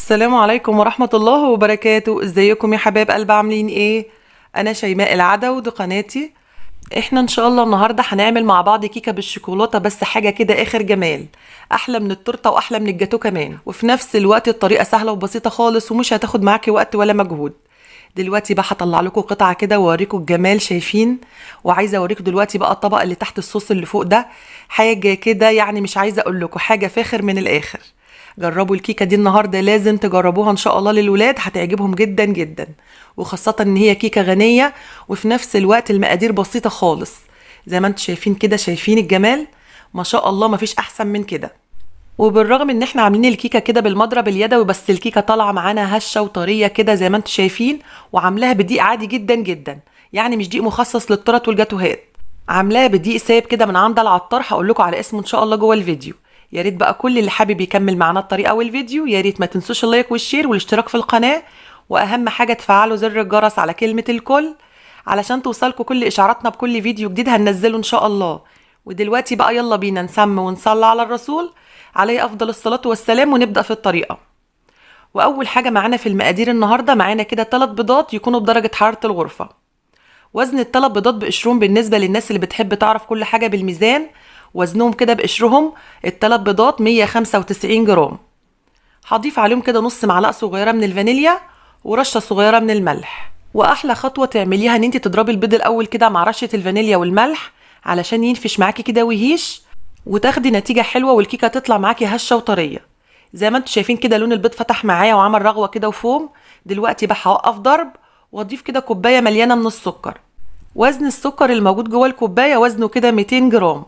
السلام عليكم ورحمة الله وبركاته. ازيكم يا حباب قلب، عاملين ايه؟ انا شيماء العدو، ودي قناتي. احنا ان شاء الله النهاردة هنعمل مع بعض كيكة بالشوكولاتة، بس حاجة كده اخر جمال، احلى من التورتة واحلى من الجاتو كمان، وفي نفس الوقت الطريقة سهلة وبسيطة خالص ومش هتاخد معاكي وقت ولا مجهود. دلوقتي بقى هطلع لكم قطعة كده واوريكم الجمال، شايفين؟ وعايزة اوريكم دلوقتي بقى الطبق اللي تحت الصوص اللي فوق ده، حاجة كده يعني مش عايزة اقول لكم، حاجة فاخر من الاخر. جربوا الكيكة دي النهاردة، لازم تجربوها ان شاء الله للولاد، هتعجبهم جدا جدا، وخاصة ان هي كيكة غنية وفي نفس الوقت المقادير بسيطة خالص. زي ما انتم شايفين كده، شايفين الجمال؟ ما شاء الله، مفيش احسن من كده. وبالرغم ان احنا عاملين الكيكة كده بالمضرب اليدوي، بس الكيكة طالعة معانا هشة وطرية كده زي ما انتم شايفين، وعاملاها بدقيق عادي جدا جدا، يعني مش دقيق مخصص للتورت والجاتوهات، عاملاها بدقيق سايب كده من عند العطار، هقول لكم على اسمه ان شاء الله جوه الفيديو. يا ريت بقى كل اللي حابب يكمل معانا الطريقه والفيديو، يا ريت ما تنسوش اللايك والشير والاشتراك في القناه، واهم حاجه تفعلوا زر الجرس على كلمه الكل علشان توصلكم كل اشعاراتنا بكل فيديو جديد هننزله ان شاء الله. ودلوقتي بقى يلا بينا نسمي ونصلي على الرسول عليه افضل الصلاه والسلام، ونبدا في الطريقه. واول حاجه معانا في المقادير النهارده، معانا كده 3 بيضات يكونوا بدرجه حراره الغرفه. وزن ال3 بيضات بقشرهم، بالنسبه للناس اللي بتحب تعرف كل حاجه بالميزان، وزنهم كده بقشرهم ال3 بيضات 195 جرام. هضيف عليهم كده نص معلقه صغيره من الفانيليا ورشه صغيره من الملح. واحلى خطوه تعمليها ان انت تضربي البيض الاول كده مع رشه الفانيليا والملح علشان ينفش معاكي كده ويهيش، وتاخدي نتيجه حلوه والكيكه تطلع معاكي هشه وطريه. زي ما انتم شايفين كده لون البيض فتح معايا وعمل رغوه كده وفوم. دلوقتي بقى هوقف ضرب واضيف كده كوبايه مليانه من السكر. وزن السكر الموجود جوه الكوبايه وزنه كده 200 جرام.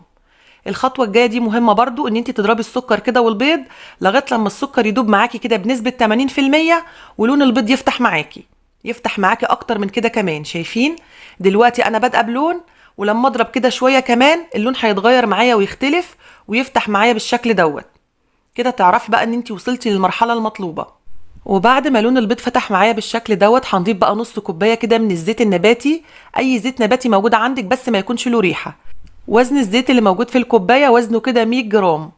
الخطوه الجايه دي مهمه برضو، ان انت تضربي السكر كده والبيض لغايه لما السكر يدوب معاكي كده بنسبه 80%، ولون البيض يفتح معاكي، يفتح معاكي اكتر من كده كمان. شايفين؟ دلوقتي انا بادئه بلون، ولما اضرب كده شويه كمان اللون هيتغير معايا ويختلف ويفتح معايا بالشكل دوت. كده تعرفي بقى ان انت وصلتي للمرحله المطلوبه. وبعد ما لون البيض فتح معايا بالشكل دوت، هنضيف بقى نص كوبايه كده من الزيت النباتي، اي زيت نباتي موجود عندك بس ما يكونش له ريحه. وزن الزيت اللي موجود في الكوبايه وزنه كده 100 جرام.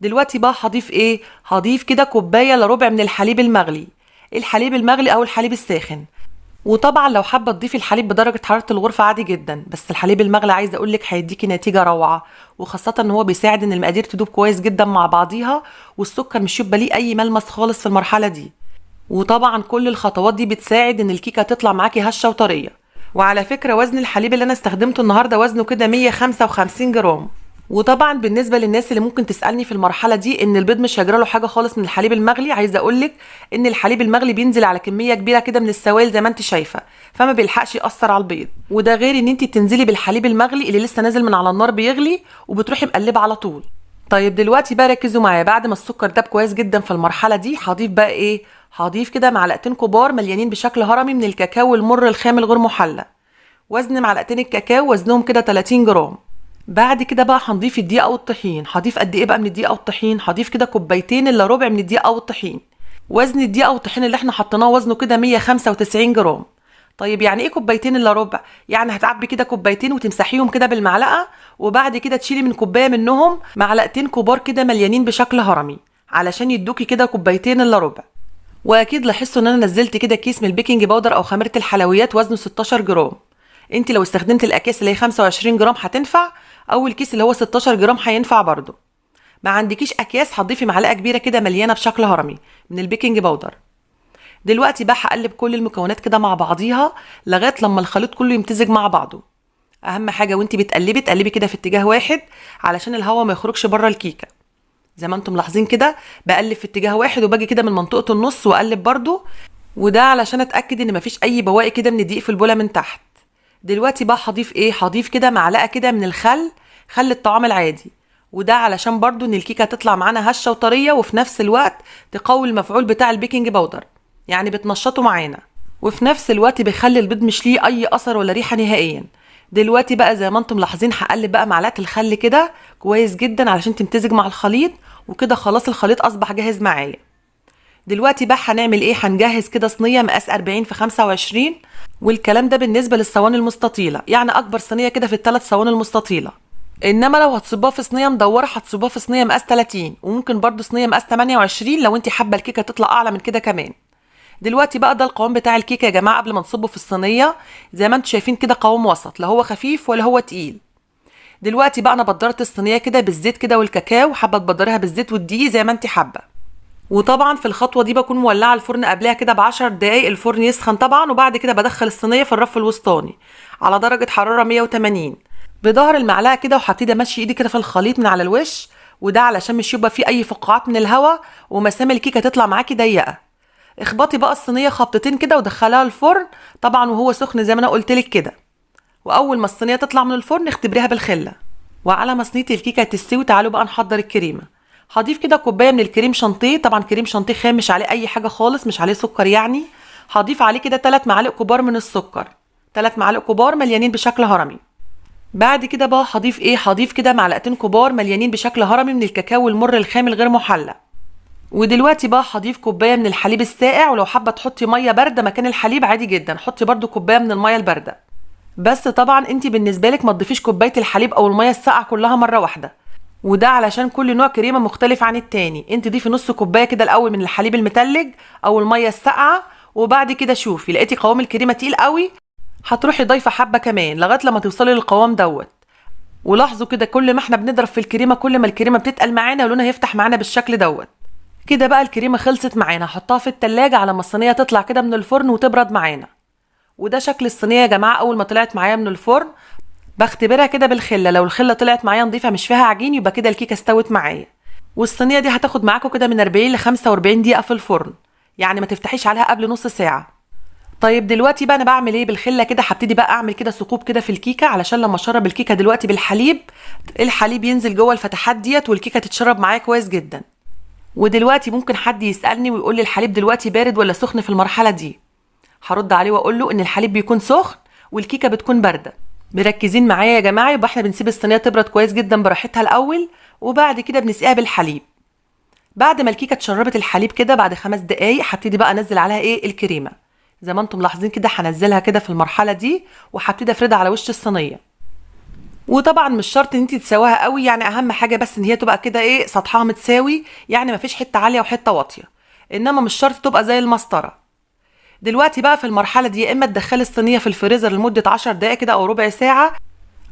دلوقتي بقى هضيف ايه؟ هضيف كده كوبايه الا ربع من الحليب المغلي، الحليب المغلي او الحليب الساخن. وطبعا لو حابه تضيفي الحليب بدرجه حراره الغرفه عادي جدا، بس الحليب المغلي عايزه اقول لك هيديكي نتيجه روعه، وخاصه ان هو بيساعد ان المقادير تدوب كويس جدا مع بعضيها، والسكر مش يبقى ليه اي ملمس خالص في المرحله دي. وطبعا كل الخطوات دي بتساعد ان الكيكه تطلع معاكي هشه وطريه. وعلى فكره وزن الحليب اللي انا استخدمته النهارده وزنه كده 155 جرام. وطبعا بالنسبه للناس اللي ممكن تسالني في المرحله دي ان البيض مش هيجرى له حاجه خالص من الحليب المغلي، عايزه اقول لك ان الحليب المغلي بينزل على كميه كبيره كده من السوائل زي ما انت شايفه، فما بيلحقش ياثر على البيض. وده غير ان انت تنزلي بالحليب المغلي اللي لسه نازل من على النار بيغلي، وبتروحي مقلبه على طول. طيب دلوقتي بقى ركزوا معايا، بعد ما السكر داب كويس جدا في المرحله دي، هضيف بقى ايه؟ هضيف كده معلقتين كبار مليانين بشكل هرمي من الكاكاو المر الخام الغير محلى. وزن معلقتين الكاكاو وزنهم كده 30 جرام. بعد كده بقى هنضيف الدقيق او الطحين. هضيف قد ايه بقى من الدقيق او الطحين؟ هضيف كده كوبايتين الا ربع من الدقيق او الطحين. وزن الدقيق او الطحين اللي احنا حطيناه وزنه كده 195 جرام. طيب يعني ايه كوبايتين الا ربع؟ يعني هتعبي كده كوبايتين وتمسحيهم كده بالمعلقه، وبعد كده تشيلي من كوبايه منهم معلقتين كبار كده مليانين بشكل هرمي علشان يدوكي كده كوبايتين الا ربع. واكيد لاحظتوا ان انا نزلت كده كيس من البيكنج باودر او خميره الحلويات وزنه 16 جرام. انت لو استخدمت الاكياس اللي هي 25 جرام هتنفع، او الكيس اللي هو 16 جرام هينفع برضو. ما عندكيش اكياس هتضيفي معلقه كبيره كده مليانه بشكل هرمي من البيكنج باودر. دلوقتي بقى هقلب كل المكونات كده مع بعضيها لغايه لما الخليط كله يمتزج مع بعضه. اهم حاجه وانت بتقلبي تقلبي كده في اتجاه واحد علشان الهواء ما يخرجش بره الكيكه. زي ما انتم ملاحظين كده بقلب في اتجاه واحد، وباجي كده من منطقه النص واقلب برضو، وده علشان اتاكد ان مفيش اي بواقي كده من الدقيق في البوله من تحت. دلوقتي بقى هضيف ايه؟ هضيف كده معلقه كده من الخل، خل الطعام العادي، وده علشان برضو ان الكيكه تطلع معانا هشه وطريه، وفي نفس الوقت تقوي المفعول بتاع البيكنج باودر، يعني بتنشطه معانا، وفي نفس الوقت بيخلي البيض مش ليه اي اثر ولا ريحه نهائيا. دلوقتي بقى زي ما انتم ملاحظين هقلب بقى معلقه الخل كده كويس جدا علشان تمتزج مع الخليط، وكده خلاص الخليط اصبح جاهز معايا. دلوقتي بقى هنعمل ايه؟ هنجهز كده صينيه مقاس 40 في 25، والكلام ده بالنسبه للصواني المستطيله، يعني اكبر صينيه كده في ال3 صواني المستطيله. انما لو هتصبها في صينيه مدوره هتصبها في صينيه مقاس 30، وممكن برضو صينيه مقاس 28 لو انت حابه الكيكه تطلع اعلى من كده كمان. دلوقتي بقى ده القوام بتاع الكيكه يا جماعه قبل ما نصبه في الصينيه. زي ما انتم شايفين كده قوام وسط، لا هو خفيف ولا هو تقيل. دلوقتي بقى انا بدرت الصينيه كده بالزيت كده والكاكاو، حابه تبدريها بالزيت والدقيق زي ما انت حابه. وطبعا في الخطوه دي بكون مولعه الفرن قبلها كده ب10 دقايق، الفرن يسخن طبعا، وبعد كده بدخل الصينيه في الرف الوسطاني على درجه حراره 180 بظهر المعلقه كده، وهبتدي امشي ايدي كده في الخليط من على الوش، وده علشان مش يبقى فيه اي فقاعات من الهواء ومسام الكيكه تطلع معاكي ضيقه. اخبطي بقى الصينيه خبطتين كده ودخليها الفرن طبعا وهو سخن زي ما انا قلت لك كده. واول ما الصينيه تطلع من الفرن اختبريها بالخله. وعلى ما صينيه الكيكه تستوي تعالوا بقى نحضر الكريمه. هضيف كده كوبايه من الكريم شانتيه، طبعا كريم شانتيه خام مش عليه اي حاجه خالص، مش عليه سكر يعني. هضيف عليه كده 3 معالق كبار من السكر، 3 معالق كبار مليانين بشكل هرمي. بعد كده بقى هضيف ايه، هضيف كده معلقتين كبار مليانين بشكل هرمي من الكاكاو المر الخام الغير محلى. ودلوقتي بقى هضيف كوبايه من الحليب الساقع، ولو حابه تحطي ميه بارده مكان الحليب عادي جدا حطي برده كوبايه من الميه البارده. بس طبعا انت بالنسبه لك ما تضيفيش كوبايه الحليب او الميه الساقعه كلها مره واحده، وده علشان كل نوع كريمه مختلف عن التاني. انت ضيفي نص كوبايه كده الاول من الحليب المتلج او الميه الساقعه، وبعد كده شوفي لقيتي قوام الكريمه تقيل قوي هتروحي ضايفه حبه كمان لغايه لما توصلي للقوام دوت. ولاحظوا كده كل ما احنا بنضرب في الكريمه كل ما الكريمه بتتقل معانا ولونها يفتح معانا بالشكل دوت. كده بقى الكريمه خلصت معانا، هحطها في التلاجة على ما الصينيه تطلع كده من الفرن وتبرد معانا. وده شكل الصينيه يا جماعه اول ما طلعت معايا من الفرن. بختبرها كده بالخله، لو الخله طلعت معايا نضيفه مش فيها عجين يبقى كده الكيكه استوت معايا. والصينيه دي هتاخد معاكم كده من 40 ل 45 دقيقه في الفرن، يعني ما تفتحيش عليها قبل نص ساعه. طيب دلوقتي بقى انا بعمل ايه بالخله كده، هبتدي بقى اعمل كده ثقوب كده في الكيكه علشان لما اشرب الكيكه دلوقتي بالحليب الحليب ينزل جوه الفتحات ديت والكيكه تتشرب معايا كويس جدا. ودلوقتي ممكن حد يسالني ويقول لي الحليب دلوقتي بارد ولا سخن في المرحله دي. هرد عليه واقول له ان الحليب بيكون سخن والكيكه بتكون بارده. مركزين معايا يا جماعه؟ يبقى احنا بنسيب الصينيه تبرد كويس جدا براحتها الاول، وبعد كده بنسقيها بالحليب. بعد ما الكيكه اتشربت الحليب كده بعد 5 دقايق هبتدي بقى انزل عليها ايه الكريمه. زي ما انتم ملاحظين كده هنزلها كده في المرحله دي وهبتدي افردها على وش الصينيه. وطبعا مش شرط ان انت تسويها قوي، يعني اهم حاجه بس ان هي تبقى كده ايه سطحها متساوي، يعني مفيش حته عاليه وحته واطيه، انما مش شرط تبقى زي المسطره. دلوقتي بقى في المرحله دي يا اما تدخلي الصينيه في الفريزر لمده 10 دقائق كده او ربع ساعه،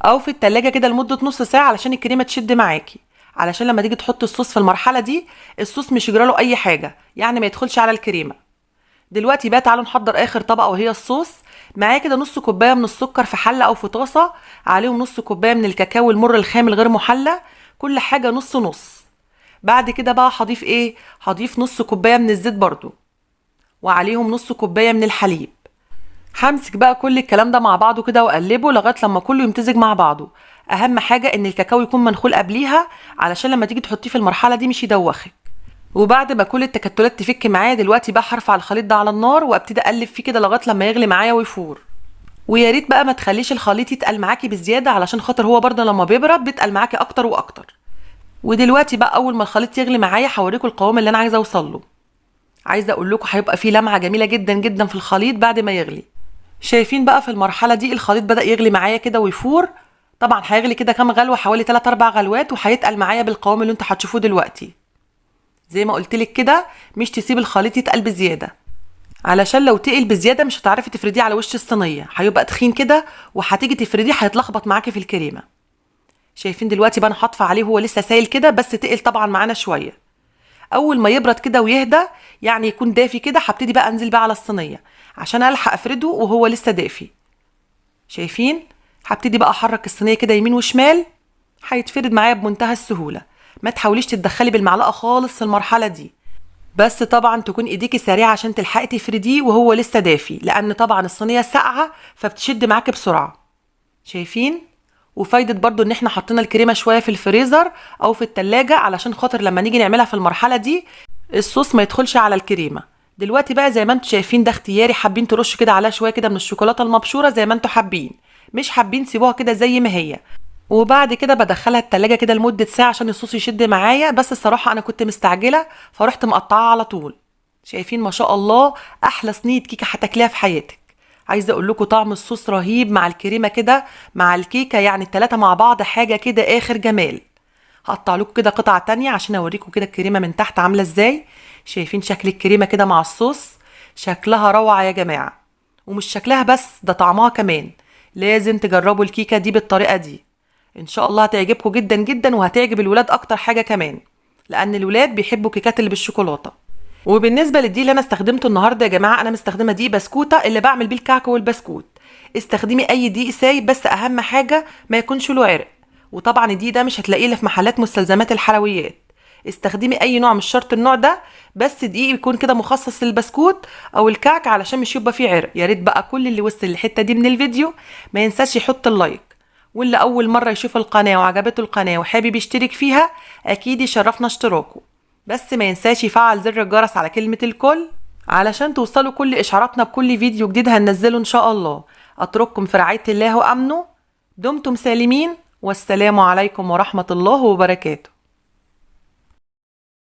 او في التلاجة كده لمده نص ساعه علشان الكريمه تشد معاكي، علشان لما تيجي تحطي الصوص في المرحله دي الصوص مش يجرى له اي حاجه، يعني ما يدخلش على الكريمه. دلوقتي بقى تعالوا نحضر اخر طبقه وهي الصوص. معايا كده نص كوبايه من السكر في حله او في طاسه، عليهم نص كوبايه من الكاكاو المر الخام الغير محلى، كل حاجه نص نص. بعد كده بقى هضيف ايه، هضيف نص كوبايه من الزيت برضو، وعليهم نص كوبايه من الحليب. همسك بقى كل الكلام ده مع بعضه كده واقلبه لغايه لما كله يمتزج مع بعضه. اهم حاجه ان الكاكاو يكون منخول قبليها علشان لما تيجي تحطيه في المرحله دي مش يدوخك. وبعد ما كل التكتلات تفك معايا دلوقتي بقى هرفع الخليط ده على النار وابتدي اقلب فيه كده لغايه لما يغلي معايا ويفور. ويا ريت بقى ما تخليش الخليط يتقل معاكي بزياده علشان خاطر هو برضه لما بيبرد بيتقل معاكي اكتر واكتر. ودلوقتي بقى اول ما الخليط يغلي معايا هوريكم القوام اللي انا عايزه اوصل له. عايزه اقول لكم هيبقى فيه لمعه جميله جدا جدا في الخليط بعد ما يغلي. شايفين بقى في المرحله دي الخليط بدأ يغلي معايا كده ويفور. طبعا هيغلي كده كام غلوه، حوالي 3 4 غلوات، وهيتقل معايا بالقوام اللي انتوا هتشوفوه دلوقتي. زي ما قلت لك كده مش تسيب الخليط يتقل بزياده، علشان لو تقل بزياده مش هتعرفي تفرديه على وش الصينيه، هيبقى تخين كده وهتيجي تفرديه هيتلخبط معاكي في الكريمه. شايفين دلوقتي بقى انا هطفى عليه هو لسه سايل كده بس تقل طبعا معانا شويه. اول ما يبرد كده ويهدى يعني يكون دافي كده هبتدي بقى انزل بقى على الصينيه عشان الحق افرده وهو لسه دافي. شايفين؟ هبتدي بقى احرك الصينيه كده يمين وشمال، هيتفرد معايا بمنتهى السهوله. ما تحاوليش تتدخلي بالمعلقه خالص في المرحله دي، بس طبعا تكون ايديكي سريعه عشان تلحقي تفرديه وهو لسه دافي، لان طبعا الصينيه ساقعه فبتشد معاكي بسرعه. شايفين؟ وفايده برضو ان احنا حطينا الكريمه شويه في الفريزر او في التلاجة علشان خاطر لما نيجي نعملها في المرحله دي الصوص ما يدخلش على الكريمه. دلوقتي بقى زي ما انتم شايفين ده اختياري، حابين ترش كده عليها شويه كده من الشوكولاته المبشوره زي ما انتم حابين، مش حابين سيبوها كده زي ما هي. وبعد كده بدخلها التلاجة كده لمده ساعه عشان الصوص يشد معايا، بس الصراحه انا كنت مستعجله فرحت مقطعها على طول. شايفين ما شاء الله احلى صينيه كيكه هتاكليها في حياتك. عايزه اقول لكم طعم الصوص رهيب مع الكريمه كده مع الكيكه، يعني التلاتة مع بعض حاجه كده اخر جمال. هقطع لكم كده قطع تانية عشان اوريكم كده الكريمه من تحت عامله ازاي. شايفين شكل الكريمه كده مع الصوص؟ شكلها روعه يا جماعه. ومش شكلها بس، ده طعمها كمان. لازم تجربوا الكيكه دي بالطريقه دي، ان شاء الله هتعجبكم جدا جدا، وهتعجب الولاد اكتر حاجه كمان، لان الولاد بيحبوا الكيكات اللي بالشوكولاته. وبالنسبه للدي اللي انا استخدمته النهارده يا جماعه، انا مستخدمه دي بسكوته اللي بعمل بيه الكعكه والبسكوت. استخدمي اي دقيق سايب، بس اهم حاجه ما يكونش له عرق. وطبعا الدقيق ده مش هتلاقيه الا في محلات مستلزمات الحلويات. استخدمي اي نوع، مش شرط النوع ده، بس دقيق يكون كده مخصص للبسكوت او الكعكه علشان مش يبقى فيه عرق. يا ريت بقى كل اللي وصل للحته دي من الفيديو ما ينساش يحط اللايك، واللي اول مره يشوف القناه وعجبته القناه وحابب يشترك فيها اكيد يشرفنا اشتراكه. بس ما ينساش يفعل زر الجرس على كلمة الكل علشان توصلوا كل إشعاراتنا بكل فيديو جديد هننزله إن شاء الله. أترككم في رعاية الله وأمنه. دمتم سالمين، والسلام عليكم ورحمة الله وبركاته.